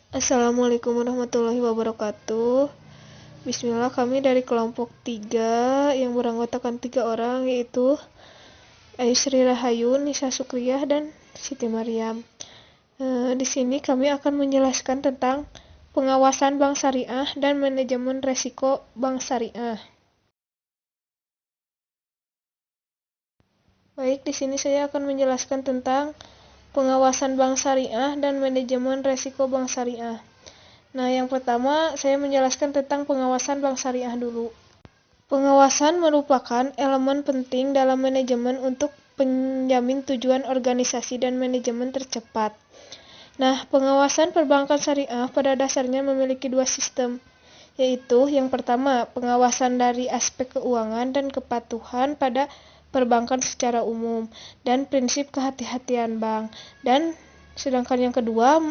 Assalamualaikum warahmatullahi wabarakatuh. Bismillah, kami dari kelompok 3 yang beranggotakan 3 orang, yaitu Aisri Rahayu, Nisa Sukriyah, dan Siti Maryam. Di sini kami akan menjelaskan tentang pengawasan bank syariah dan manajemen resiko bank syariah. Baik, di sini saya akan menjelaskan tentang pengawasan bank syariah dan manajemen resiko bank syariah. Nah, yang pertama saya menjelaskan tentang pengawasan bank syariah dulu. Pengawasan merupakan elemen penting dalam manajemen untuk penjamin tujuan organisasi dan manajemen tercepat. Nah, pengawasan perbankan syariah pada dasarnya memiliki dua sistem, yaitu yang pertama, pengawasan dari aspek keuangan dan kepatuhan pada perbankan secara umum, dan prinsip kehati-hatian bank. Dan sedangkan yang kedua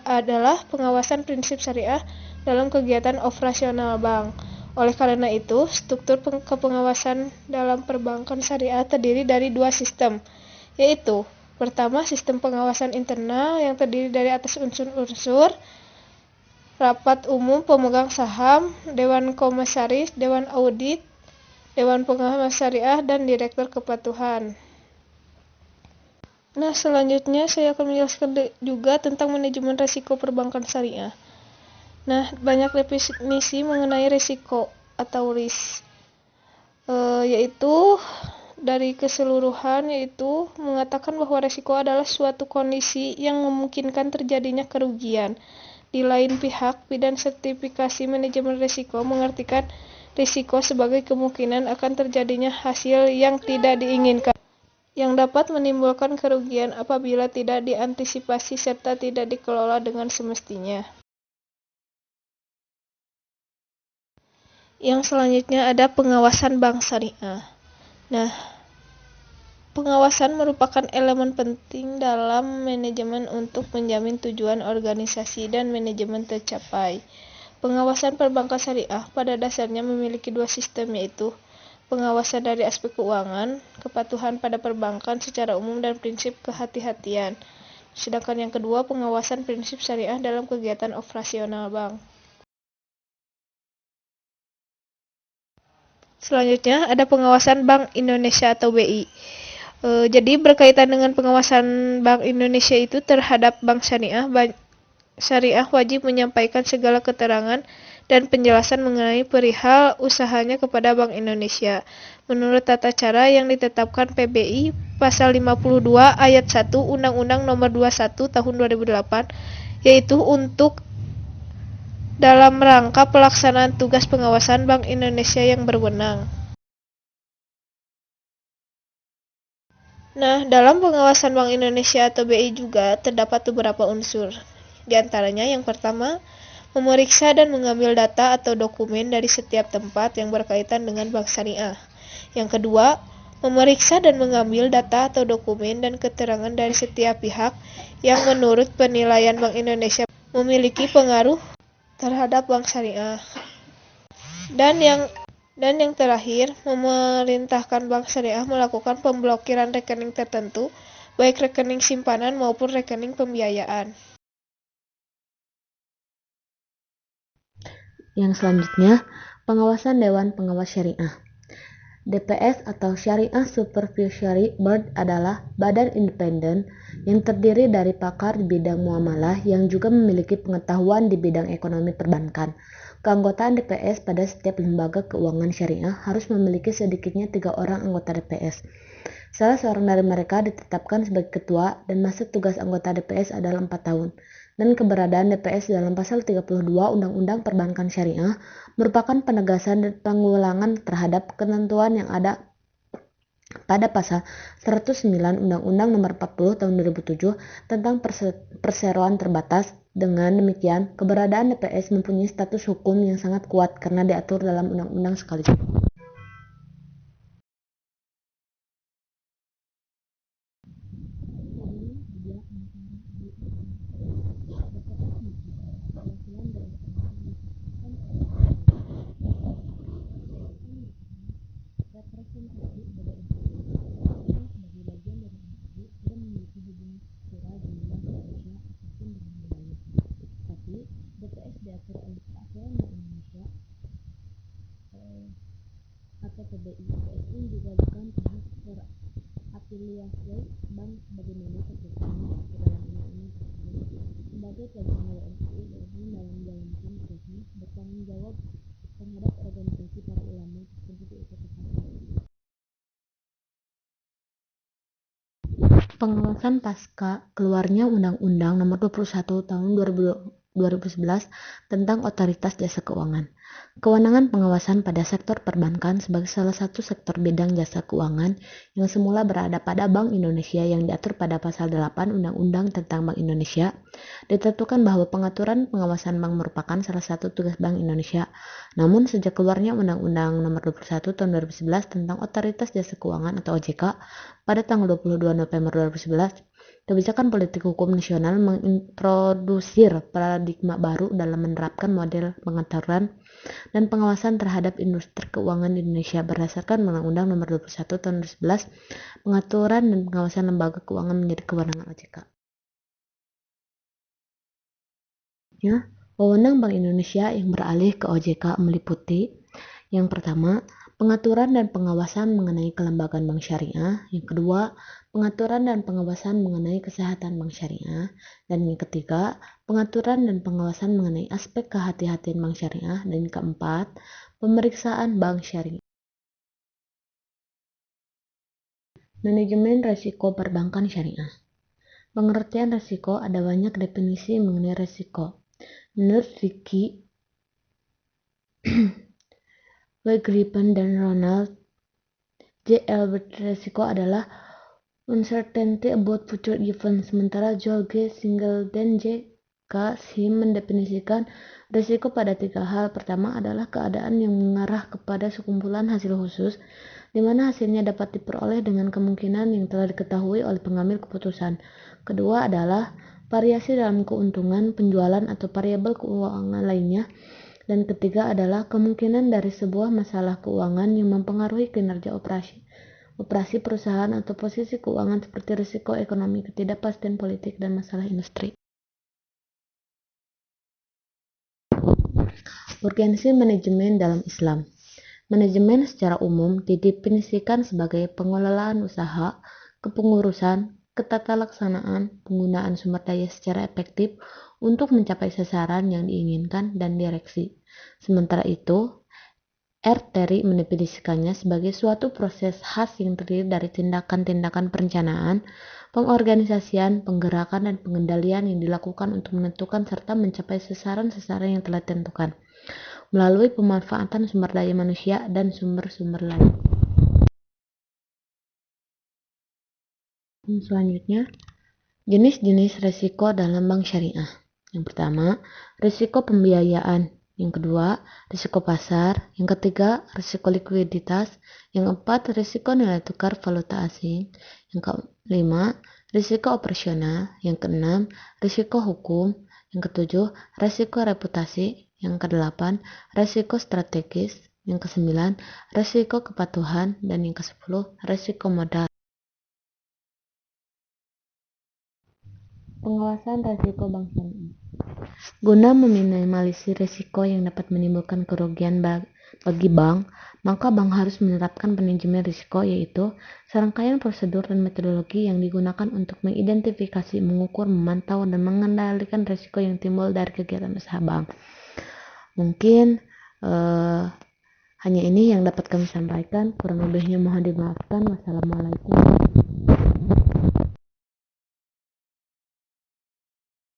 adalah pengawasan prinsip syariah dalam kegiatan operasional bank. Oleh karena itu, struktur kepengawasan dalam perbankan syariah terdiri dari dua sistem, yaitu pertama, sistem pengawasan internal yang terdiri dari atas unsur-unsur rapat umum pemegang saham, dewan komisaris, dewan audit, dewan pengawas syariah, dan direktur kepatuhan. Nah, selanjutnya saya akan menjelaskan juga tentang manajemen risiko perbankan syariah. Nah, banyak definisi mengenai risiko atau risk, yaitu dari keseluruhan, yaitu mengatakan bahwa risiko adalah suatu kondisi yang memungkinkan terjadinya kerugian. Di lain pihak, bidang sertifikasi manajemen risiko mengartikan risiko sebagai kemungkinan akan terjadinya hasil yang tidak diinginkan, yang dapat menimbulkan kerugian apabila tidak diantisipasi serta tidak dikelola dengan semestinya. Yang selanjutnya ada pengawasan bank syariah. Nah, pengawasan merupakan elemen penting dalam manajemen untuk menjamin tujuan organisasi dan manajemen tercapai. Pengawasan perbankan syariah pada dasarnya memiliki dua sistem, yaitu pengawasan dari aspek keuangan, kepatuhan pada perbankan secara umum, dan prinsip kehati-hatian. Sedangkan yang kedua, pengawasan prinsip syariah dalam kegiatan operasional bank. Selanjutnya ada pengawasan Bank Indonesia atau BI. Jadi berkaitan dengan pengawasan Bank Indonesia itu terhadap bank syariah, syariah wajib menyampaikan segala keterangan dan penjelasan mengenai perihal usahanya kepada Bank Indonesia. Menurut tata cara yang ditetapkan PBI Pasal 52 Ayat 1 Undang-Undang Nomor 21 Tahun 2008, yaitu untuk dalam rangka pelaksanaan tugas pengawasan Bank Indonesia yang berwenang. Nah, dalam pengawasan Bank Indonesia atau BI juga terdapat beberapa unsur. Di antaranya yang pertama, memeriksa dan mengambil data atau dokumen dari setiap tempat yang berkaitan dengan bank syariah. Yang kedua, memeriksa dan mengambil data atau dokumen dan keterangan dari setiap pihak yang menurut penilaian Bank Indonesia memiliki pengaruh terhadap bank syariah. Dan yang terakhir, memerintahkan bank syariah melakukan pemblokiran rekening tertentu, baik rekening simpanan maupun rekening pembiayaan. Yang selanjutnya, pengawasan Dewan Pengawas Syariah. DPS atau Syariah Supervisory Board adalah badan independen yang terdiri dari pakar di bidang muamalah yang juga memiliki pengetahuan di bidang ekonomi perbankan. Keanggotaan DPS pada setiap lembaga keuangan syariah harus memiliki sedikitnya 3 orang anggota DPS. Salah seorang dari mereka ditetapkan sebagai ketua dan masa tugas anggota DPS adalah 4 tahun. Dan keberadaan DPS dalam pasal 32 Undang-Undang Perbankan Syariah merupakan penegasan dan pengulangan terhadap ketentuan yang ada pada pasal 109 Undang-Undang Nomor 40 Tahun 2007 tentang perseroan terbatas. Dengan demikian, keberadaan DPS mempunyai status hukum yang sangat kuat karena diatur dalam undang-undang sekaligus. Tapi Jadi, DPS diatur oleh Peraturan Bank Indonesia atau PBI. PSI juga bukan pihak terafiliasi bank sebagaimana tertuangnya di dalam undang-undang tersebut. Sebagai pelaksana WMU, BSI dalam menjalankan tugasnya bertanggung jawab terhadap organisasi para ulama tertentu di ibu kota. Pengawasan pasca keluarnya Undang-Undang Nomor 21 Tahun 2011 tentang Otoritas Jasa Keuangan. Kewenangan pengawasan pada sektor perbankan sebagai salah satu sektor bidang jasa keuangan yang semula berada pada Bank Indonesia yang diatur pada Pasal 8 Undang-Undang tentang Bank Indonesia, ditentukan bahwa pengaturan pengawasan bank merupakan salah satu tugas Bank Indonesia. Namun, sejak keluarnya Undang-Undang Nomor 21 Tahun 2011 tentang Otoritas Jasa Keuangan atau OJK pada tanggal 22 November 2011, kebijakan politik hukum nasional mengintrodusir paradigma baru dalam menerapkan model pengaturan dan pengawasan terhadap industri keuangan di Indonesia berdasarkan Undang-Undang Nomor 21 Tahun 2011. Pengaturan dan pengawasan lembaga keuangan menjadi kewenangan OJK. Wewenang Bank Indonesia yang beralih ke OJK meliputi: yang pertama, pengaturan dan pengawasan mengenai kelembagaan bank syariah; yang kedua, pengaturan dan pengawasan mengenai kesehatan bank syariah; dan yang ketiga, pengaturan dan pengawasan mengenai aspek kehati-hatian bank syariah; dan yang keempat, pemeriksaan bank syariah. Manajemen risiko perbankan syariah. Pengertian risiko, ada banyak definisi mengenai risiko. Menurut Ricky W. Gripen dan Ronald J. Albert, risiko adalah uncertainty about future events, sementara Joel G. Singleton J. K. Sim mendefinisikan risiko pada tiga hal. Pertama adalah keadaan yang mengarah kepada sekumpulan hasil khusus, di mana hasilnya dapat diperoleh dengan kemungkinan yang telah diketahui oleh pengambil keputusan. Kedua adalah variasi dalam keuntungan, penjualan, atau variabel keuangan lainnya. Dan ketiga adalah kemungkinan dari sebuah masalah keuangan yang mempengaruhi kinerja operasi perusahaan atau posisi keuangan seperti risiko ekonomi, ketidakpastian politik, dan masalah industri. Urgensi manajemen dalam Islam. Manajemen secara umum didefinisikan sebagai pengelolaan usaha, kepengurusan, ketatalaksanaan, penggunaan sumber daya secara efektif untuk mencapai sasaran yang diinginkan, dan direksi. Sementara itu, R. Terry mendefinisikannya sebagai suatu proses khas yang terdiri dari tindakan-tindakan perencanaan, pengorganisasian, penggerakan, dan pengendalian yang dilakukan untuk menentukan serta mencapai sasaran-sasaran yang telah ditentukan, melalui pemanfaatan sumber daya manusia dan sumber-sumber lain. Selanjutnya, jenis-jenis risiko dalam bank syariah. Yang pertama, risiko pembiayaan. Yang kedua, risiko pasar. Yang ketiga, risiko likuiditas. Yang keempat, risiko nilai tukar valuta asing. Yang kelima, risiko operasional. Yang keenam, risiko hukum. Yang ketujuh, risiko reputasi. Yang kedelapan, risiko strategis. Yang kesembilan, risiko kepatuhan. Dan yang kesepuluh, risiko modal. Pengawasan risiko bank syariah. Guna meminimalisir risiko yang dapat menimbulkan kerugian bagi bank, maka bank harus menerapkan manajemen risiko, yaitu serangkaian prosedur dan metodologi yang digunakan untuk mengidentifikasi, mengukur, memantau, dan mengendalikan risiko yang timbul dari kegiatan usaha bank. Mungkin hanya ini yang dapat kami sampaikan, kurang lebihnya mohon dimaafkan. Wassalamualaikum.